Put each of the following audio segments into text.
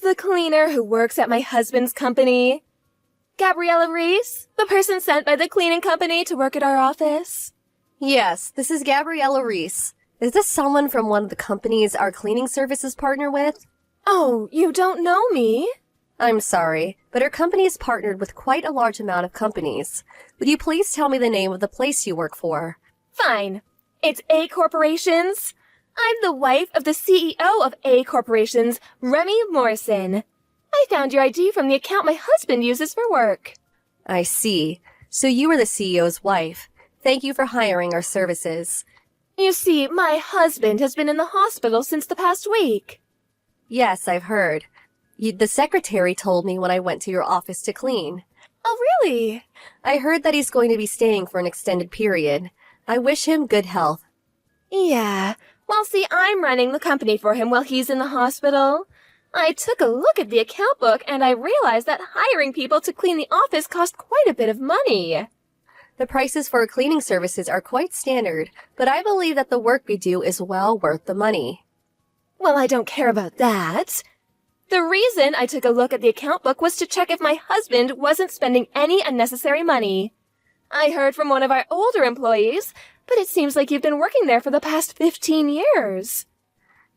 the cleaner who works at my husband's company? Gabriella Reese, the person sent by the cleaning company to work at our office? Yes, this is Gabriella Reese. Is this someone from one of the companies our cleaning services partner with? Oh, you don't know me? I'm sorry, but our company is partnered with quite a large amount of companies. Would you please tell me the name of the place you work for? Fine. It's A Corporations. I'm the wife of the CEO of A Corporations, Remy Morrison. I found your ID from the account my husband uses for work. I see. So you are the CEO's wife. Thank you for hiring our services. You see, my husband has been in the hospital since the past week. Yes, I've heard. The secretary told me when I went to your office to clean. Oh, really? I heard that he's going to be staying for an extended period. I wish him good health. Yeah. Well, see, I'm running the company for him while he's in the hospital. I took a look at the account book and I realized that hiring people to clean the office cost quite a bit of money. The prices for cleaning services are quite standard, but I believe that the work we do is well worth the money. Well, I don't care about that. The reason I took a look at the account book was to check if my husband wasn't spending any unnecessary money. I heard from one of our older employees, but it seems like you've been working there for the past 15 years.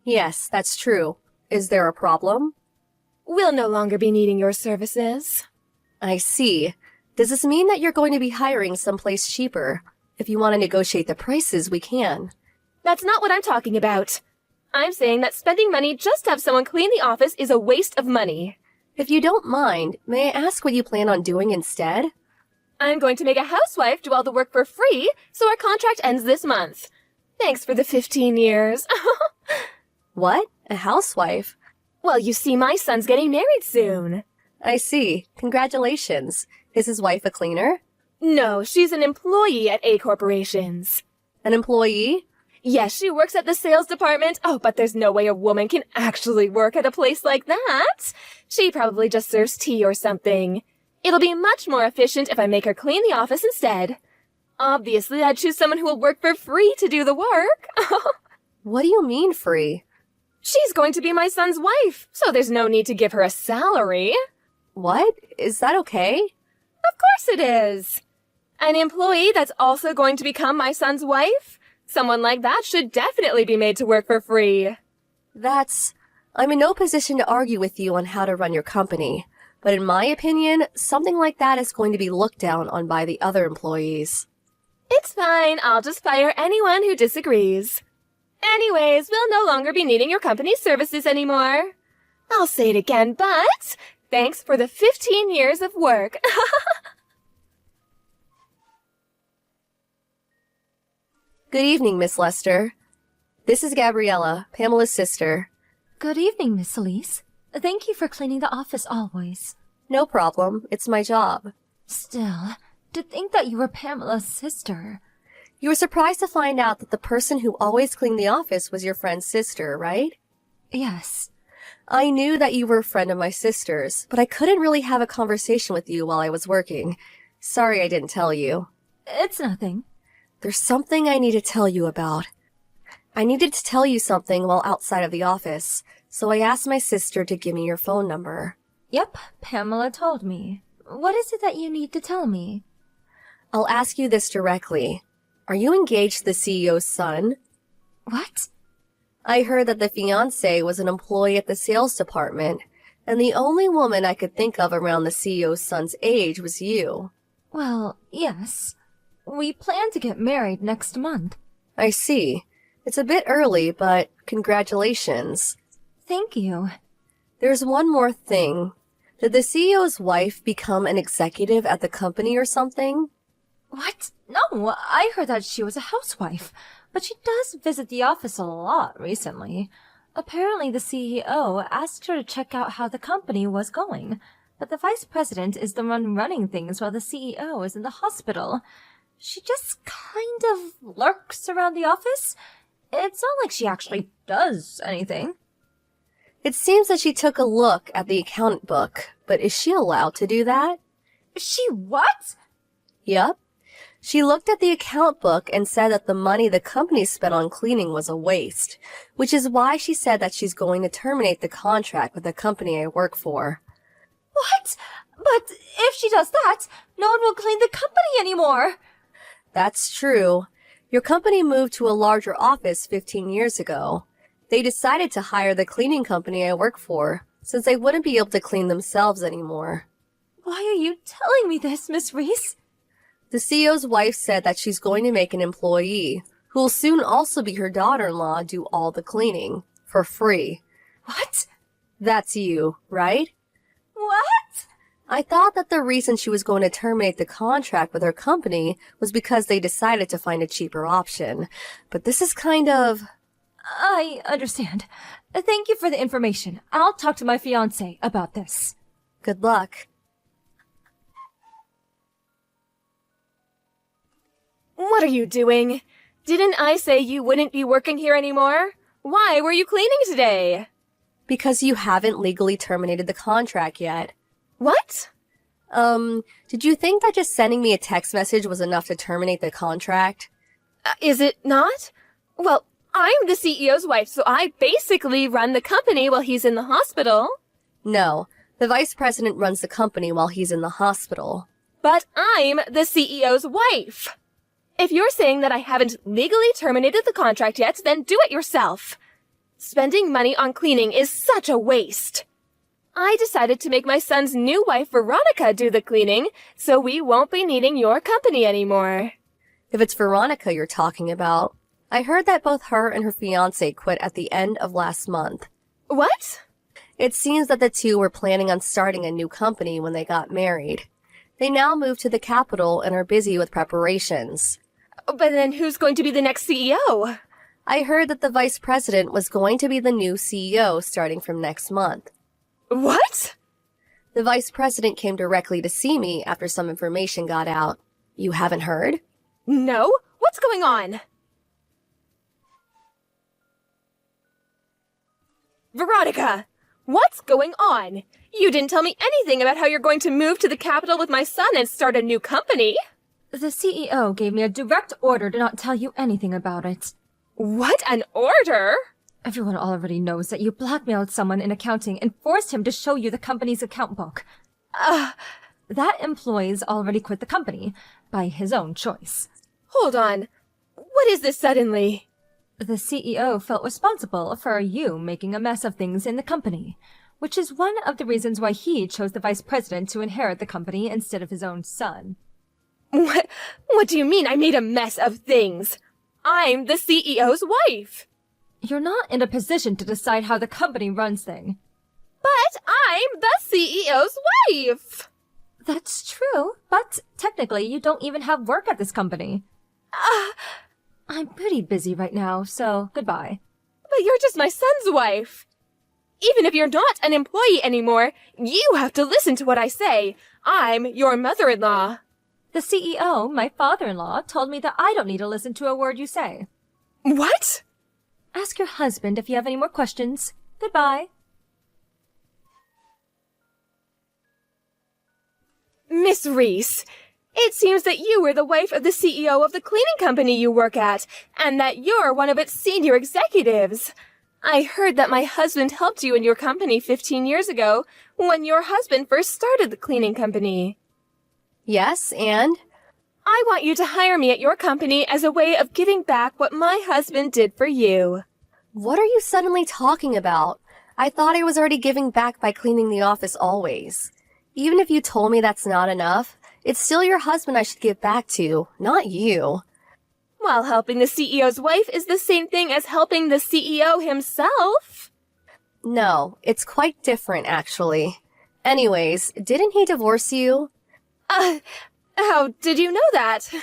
Yes, that's true. Is there a problem? We'll no longer be needing your services. I see. Does this mean that you're going to be hiring someplace cheaper? If you want to negotiate the prices, we can. That's not what I'm talking about. I'm saying that spending money just to have someone clean the office is a waste of money. If you don't mind, may I ask what you plan on doing instead? I'm going to make a housewife do all the work for free, so our contract ends this month. Thanks for the 15 years. What? A housewife? Well, you see, my son's getting married soon. I see. Congratulations. Is his wife a cleaner? No, she's an employee at A Corporations. An employee? Yes, she works at the sales department. Oh, but there's no way a woman can actually work at a place like that. She probably just serves tea or something. It'll be much more efficient if I make her clean the office instead. Obviously, I'd choose someone who will work for free to do the work. What do you mean free? She's going to be my son's wife, so there's no need to give her a salary. What? Is that okay? Of course it is. An employee that's also going to become my son's wife? Someone like that should definitely be made to work for free. I'm in no position to argue with you on how to run your company, but in my opinion, something like that is going to be looked down on by the other employees. It's fine, I'll just fire anyone who disagrees. Anyways, we'll no longer be needing your company's services anymore. I'll say it again, but thanks for the 15 years of work. Good evening, Miss Lester. This is Gabriella, Pamela's sister. Good evening, Miss Elise. Thank you for cleaning the office always. No problem. It's my job. Still, to think that you were Pamela's sister. You were surprised to find out that the person who always cleaned the office was your friend's sister, right? Yes. I knew that you were a friend of my sister's, but I couldn't really have a conversation with you while I was working. Sorry I didn't tell you. It's nothing. There's something I need to tell you about. I needed to tell you something while outside of the office, so I asked my sister to give me your phone number. Yep, Pamela told me. What is it that you need to tell me? I'll ask you this directly. Are you engaged to the CEO's son? What? I heard that the fiancé was an employee at the sales department, and the only woman I could think of around the CEO's son's age was you. Well, yes. We plan to get married next month. I see. It's a bit early, but congratulations. Thank you. There's one more thing. Did the CEO's wife become an executive at the company or something? What? No, I heard that she was a housewife, but she does visit the office a lot recently. Apparently the CEO asked her to check out how the company was going, but the vice president is the one running things while the CEO is in the hospital. She just kind of lurks around the office. It's not like she actually does anything. It seems that she took a look at the account book, but is she allowed to do that? She what? Yup. She looked at the account book and said that the money the company spent on cleaning was a waste, which is why she said that she's going to terminate the contract with the company I work for. What? But if she does that, no one will clean the company anymore. That's true. Your company moved to a larger office 15 years ago. They decided to hire the cleaning company I work for, since they wouldn't be able to clean themselves anymore. Why are you telling me this, Miss Reese? The CEO's wife said that she's going to make an employee, who will soon also be her daughter-in-law, do all the cleaning, for free. What? That's you, right? What? I thought that the reason she was going to terminate the contract with her company was because they decided to find a cheaper option. But this is kind of... I understand. Thank you for the information. I'll talk to my fiancé about this. Good luck. What are you doing? Didn't I say you wouldn't be working here anymore? Why were you cleaning today? Because you haven't legally terminated the contract yet. What? Did you think that just sending me a text message was enough to terminate the contract? Is it not? Well, I'm the CEO's wife, so I basically run the company while he's in the hospital. No, the vice president runs the company while he's in the hospital. But I'm the CEO's wife. If you're saying that I haven't legally terminated the contract yet, then do it yourself. Spending money on cleaning is such a waste. I decided to make my son's new wife, Veronica, do the cleaning, so we won't be needing your company anymore. If it's Veronica you're talking about, I heard that both her and her fiancé quit at the end of last month. What? It seems that the two were planning on starting a new company when they got married. They now moved to the capital and are busy with preparations. But then who's going to be the next CEO? I heard that the vice president was going to be the new CEO starting from next month. What? The vice president came directly to see me after some information got out. You haven't heard? No? What's going on? Veronica! What's going on? You didn't tell me anything about how you're going to move to the capital with my son and start a new company. The CEO gave me a direct order to not tell you anything about it. What an order! Everyone already knows that you blackmailed someone in accounting and forced him to show you the company's account book. That employee's already quit the company, by his own choice. Hold on. What is this suddenly? The CEO felt responsible for you making a mess of things in the company, which is one of the reasons why he chose the vice president to inherit the company instead of his own son. What do you mean I made a mess of things? I'm the CEO's wife. You're not in a position to decide how the company runs things. But I'm the CEO's wife. That's true, but technically you don't even have work at this company. I'm pretty busy right now, so goodbye. But you're just my son's wife. Even if you're not an employee anymore, you have to listen to what I say. I'm your mother-in-law. The CEO, my father-in-law, told me that I don't need to listen to a word you say. What? Ask your husband if you have any more questions. Goodbye. Miss Reese, it seems that you were the wife of the CEO of the cleaning company you work at, and that you're one of its senior executives. I heard that my husband helped you in your company 15 years ago, when your husband first started the cleaning company. Yes, and? I want you to hire me at your company as a way of giving back what my husband did for you. What are you suddenly talking about? I thought I was already giving back by cleaning the office always. Even if you told me that's not enough, it's still your husband I should give back to, not you. While helping the CEO's wife is the same thing as helping the CEO himself. No, it's quite different, actually. Anyways, didn't he divorce you? How did you know that?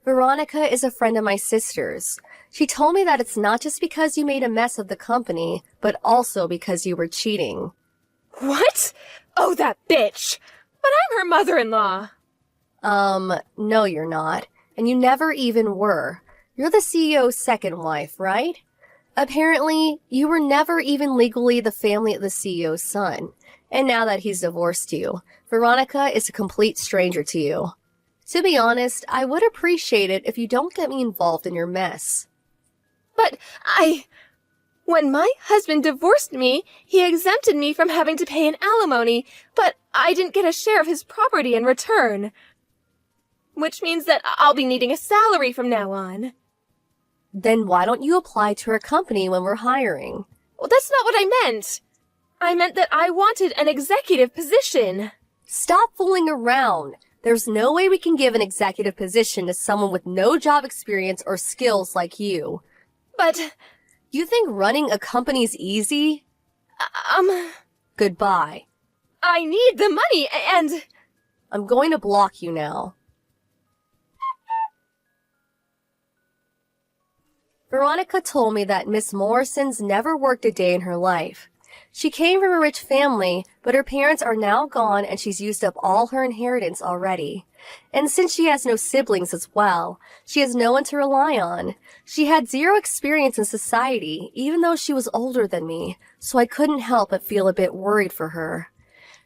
Veronica is a friend of my sister's. She told me that it's not just because you made a mess of the company, but also because you were cheating. What? Oh, that bitch! But I'm her mother-in-law. No you're not. And you never even were. You're the CEO's second wife, right? Apparently, you were never even legally the family of the CEO's son. And now that he's divorced you, Veronica is a complete stranger to you. To be honest, I would appreciate it if you don't get me involved in your mess. But when my husband divorced me, he exempted me from having to pay an alimony, but I didn't get a share of his property in return. Which means that I'll be needing a salary from now on. Then why don't you apply to our company when we're hiring? Well, that's not what I meant. I meant that I wanted an executive position. Stop fooling around. There's no way we can give an executive position to someone with no job experience or skills like you. But, You think running a company's easy? Goodbye. I need the money and... I'm going to block you now. Veronica told me that Miss Morrison's never worked a day in her life. She came from a rich family, but her parents are now gone and she's used up all her inheritance already. And since she has no siblings as well, she has no one to rely on. She had zero experience in society, even though she was older than me, so I couldn't help but feel a bit worried for her.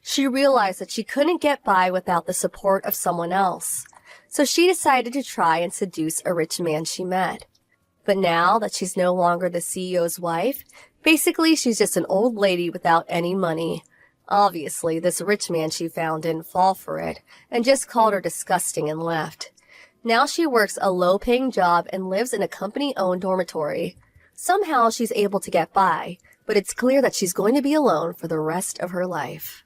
She realized that she couldn't get by without the support of someone else, so she decided to try and seduce a rich man she met. But now that she's no longer the CEO's wife, basically she's just an old lady without any money. Obviously, this rich man she found didn't fall for it, and just called her disgusting and left. Now she works a low-paying job and lives in a company-owned dormitory. Somehow she's able to get by, but it's clear that she's going to be alone for the rest of her life.